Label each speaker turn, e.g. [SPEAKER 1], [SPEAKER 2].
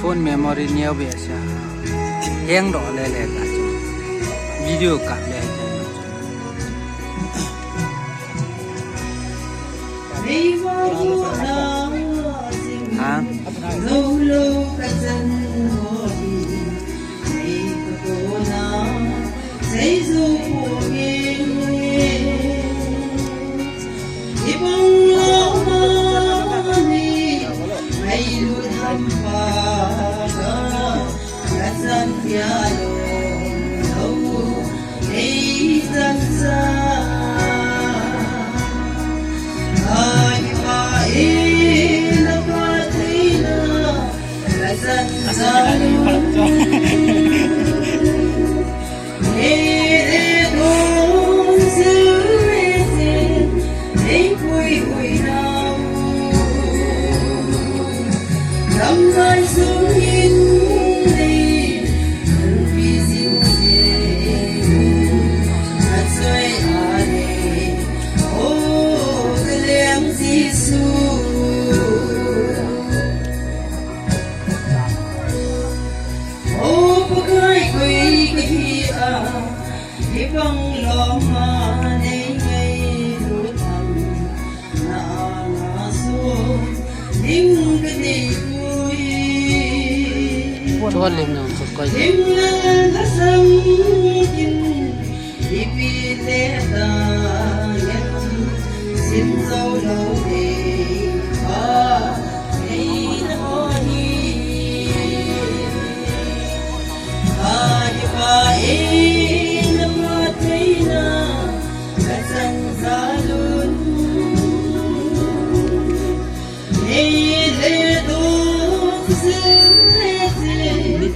[SPEAKER 1] phone memory nhiều bị sao hang đỏ lẹ lẹ cả video cắt lẹ hả
[SPEAKER 2] lâu lâu cả dân ngồi thấy có cô nào thấy dù của mình đi bông lỡ đi mày luôn thăm bà cả dân kia lâu thấy dân xa ai mà dân gian để đón giữ đến cuối cuối nào năm nay xuống in đi vì dịu dàng hạt xoay à đi ô cái lem Giêsu vâng lo mà nên ngày lúa thầm na ngã xuống những cái gì vui
[SPEAKER 1] cho lên nào cho coi
[SPEAKER 2] những lá xanh chín đi vì thế ta nhận xin dấu lâu để ngày nó đi và